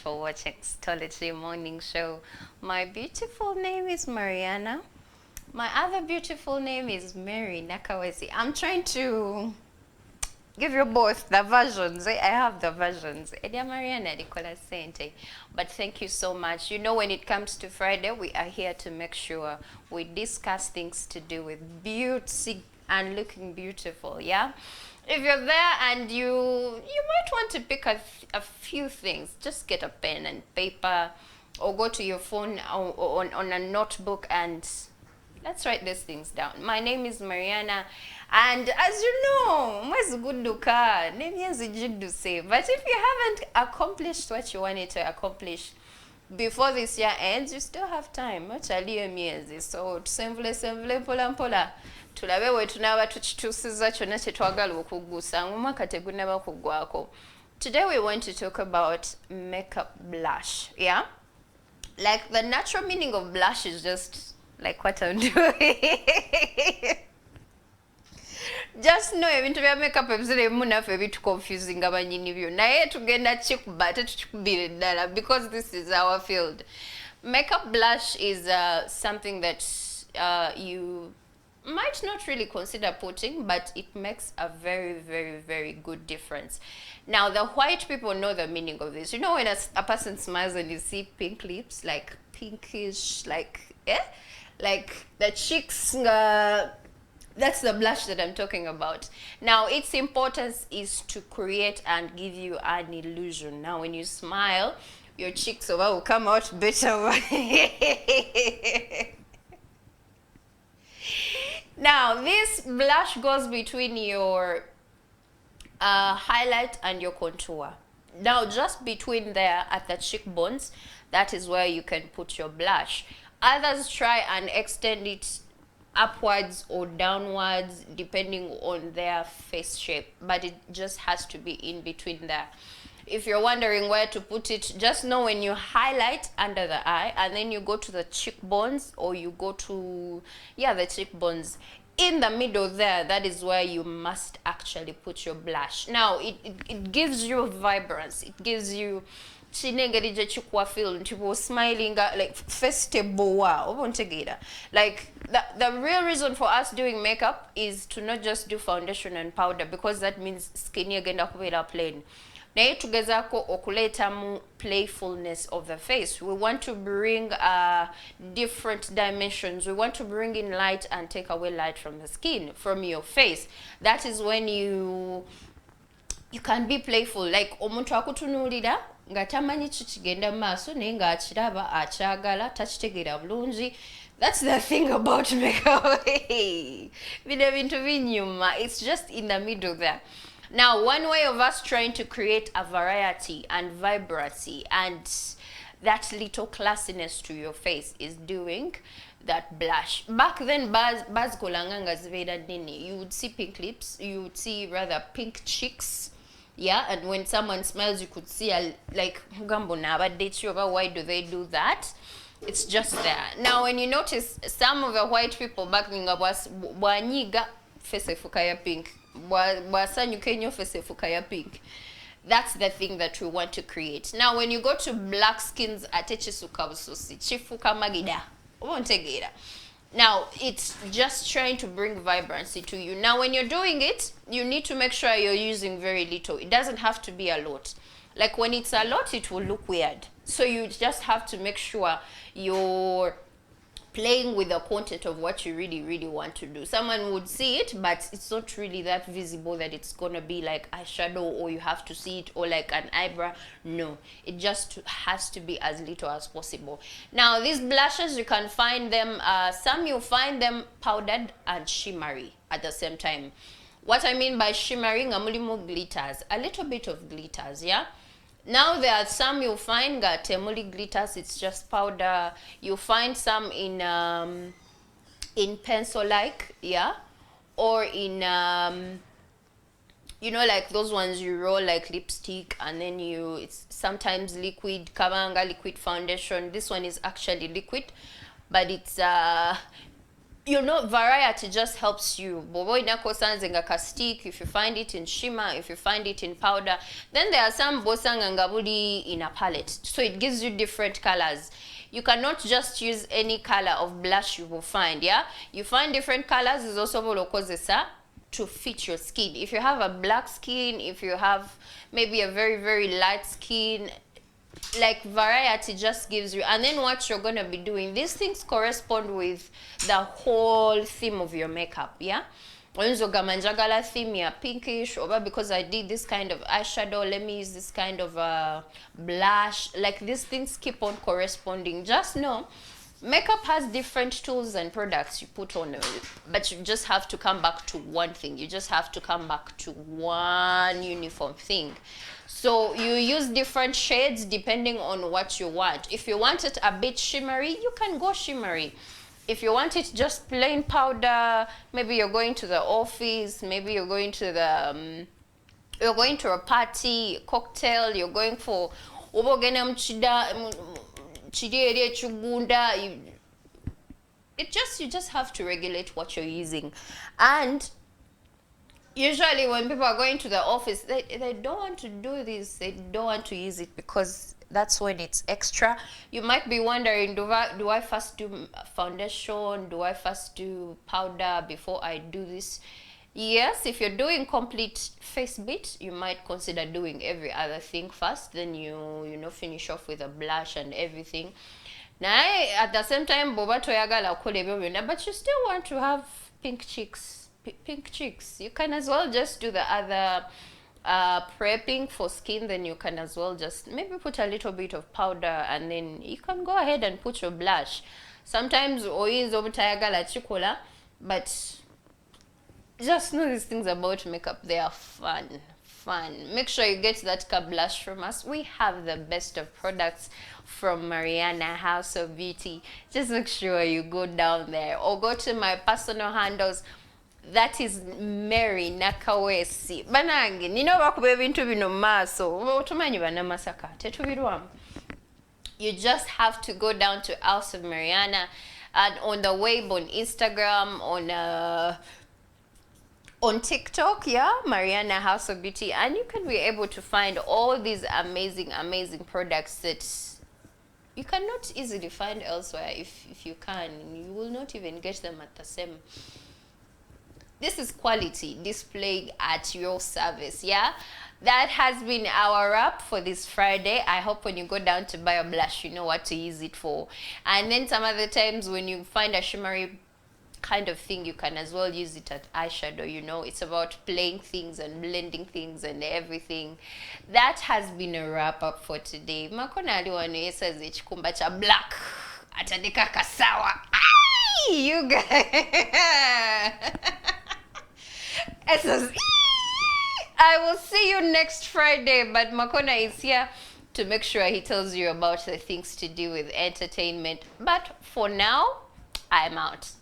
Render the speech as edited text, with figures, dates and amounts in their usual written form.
for watching Stology Morning Show. My beautiful name is Mariana. My other beautiful name is Mary Nakawesi. I'm trying to give you both the versions. I have the versions. Edia Mariana Nicola Sente. But thank you so much. You know, when it comes to Friday, we are here to make sure we discuss things to do with beauty and looking beautiful, yeah? If you're there and you might want to pick a few things, just get a pen and paper or go to your phone or on a notebook and let's write these things down. My name is Mariana, and as you know, mwezi guduka, nemyezi jiduse. But if you haven't accomplished what you wanted to accomplish before this year ends, you still have time. Muchaliyo myezi. So tusemvule mpola mpola. Tulabe we tunaba tukitusiza kyonna kye twagala okugusa omwaka tegunnaba kuggwako. Today we want to talk about makeup blush, yeah? Like the natural meaning of blush is just like what I'm doing. Just know ebintu bya makeup ebizire munafe ebitu confusing abanyini byo. Naye tugenda kikuba tetukubire ddala because this is our field. Makeup blush is something that you might not really consider putting, but it makes a very, very, very good difference. Now, the white people know the meaning of this. You know when a person smiles and you see pink lips, like pinkish, like, like the cheeks, that's the blush that I'm talking about. Now, its importance is to create and give you an illusion. Now, when you smile, your cheeks will come out better. Now, this blush goes between your highlight and your contour. Now, just between there at the cheekbones, that is where you can put your blush. Others try and extend it upwards or downwards depending on their face shape, but it just has to be in between there. If you're wondering where to put it, just know when you highlight under the eye and then you go to the cheekbones or you go to, the cheekbones. In the middle there, that is where you must actually put your blush. Now, it gives you vibrance. It gives you chinengerije chukwa feel people smiling like festival wow. Like the real reason for us doing makeup is to not just do foundation and powder, because that means skin agenda kubera plain. Naye tugezako okuletamu playfulness of the face. We want to bring different dimensions. We want to bring in light and take away light from the skin, from your face. That is when you can be playful. Like omuntu akutunulira nga tamanyi kikigenda maaso naye nga akiraba akyagala takitegeera bulungi. That's the thing about makeup. Bino bintu binyuma. It's just in the middle there. Now, one way of us trying to create a variety and vibrancy and that little classiness to your face is doing that blush. Back then, you would see pink lips, you would see rather pink cheeks, yeah, and when someone smiles, you could see like, why do they do that? It's just there. Now, when you notice some of the white people back then was face fukaya pink. That's the thing that we want to create. Now, when you go to black skins, now it's just trying to bring vibrancy to you. Now, when you're doing it, you need to make sure you're using very little. It doesn't have to be a lot. Like when it's a lot, it will look weird. So you just have to make sure you're playing with the content of what you really, really want to do. Someone would see it, but it's not really that visible that it's gonna be like eyeshadow or you have to see it or like an eyebrow. No, it just has to be as little as possible. Now, these blushes, you can find them, some you'll find them powdered and shimmery at the same time. What I mean by shimmering, amulimu glitters, a little bit of glitters, yeah? Now there are some you'll find temuli glitters, it's just powder. You'll find some in pencil-like, yeah, or in you know, like those ones you roll like lipstick and then it's sometimes liquid, Kabanga liquid foundation. This one is actually liquid, but it's you know, variety just helps you. Bobo inakosanze nga stick, if you find it in shimmer, if you find it in powder. Then there are some bosanga ngabuli in a palette. So it gives you different colors. You cannot just use any color of blush you will find, yeah? You find different colors is also volokozesa to fit your skin. If you have a black skin, if you have maybe a very, very light skin, like variety just gives you. And then what you're gonna be doing, these things correspond with the whole theme of your makeup, yeah? Onzogama njagala theme ya pinkish, or because I did this kind of eyeshadow, let me use this kind of blush. Like these things keep on corresponding. Just know makeup has different tools and products you put on it, but you just have to come back to one thing. You just have to come back to one uniform thing. So you use different shades depending on what you want. If you want it a bit shimmery, you can go shimmery. If you want it just plain powder, maybe you're going to the office, maybe you're going to the you're going to a party, cocktail, you're going for ubogena mchida chidere chugunda. You just have to regulate what you're using. And usually when people are going to the office, they don't want to do this. They don't want to use it because that's when it's extra. You might be wondering, do I first do foundation? Do I first do powder before I do this? Yes, if you're doing complete face bit, you might consider doing every other thing first. Then you know finish off with a blush and everything. Now at the same time, boba toyagala ukole, but you still want to have pink cheeks. Pink cheeks. You can as well just do the other prepping for skin. Then you can as well just maybe put a little bit of powder, and then you can go ahead and put your blush. Sometimes oils obutayagala chikola, but just know these things about makeup, they are fun. Make sure you get that blush from us. We have the best of products from Mariana House of Beauty. Just make sure you go down there or go to my personal handles. That is Mary Nakawesi. Banange, nino bakube ebintu bino maaso. Otumanyi bana masaka. Tetubirwamu. You just have to go down to House of Mariana, and on the web, on Instagram, on TikTok, yeah, Mariana House of Beauty, and you can be able to find all these amazing products that you cannot easily find elsewhere. If you can, you will not even get them at the same. This is quality displayed at your service, yeah? That has been our wrap for this Friday. I hope when you go down to buy a blush, you know what to use it for. And then some other times when you find a shimmery kind of thing, you can as well use it at eyeshadow. You know, it's about playing things and blending things and everything. That has been a wrap up for today. Makona aliwano says echikumba cha black atandika kasawa. Ay, you guys. I will see you next Friday, but Makona is here to make sure he tells you about the things to do with entertainment. But for now, I'm out.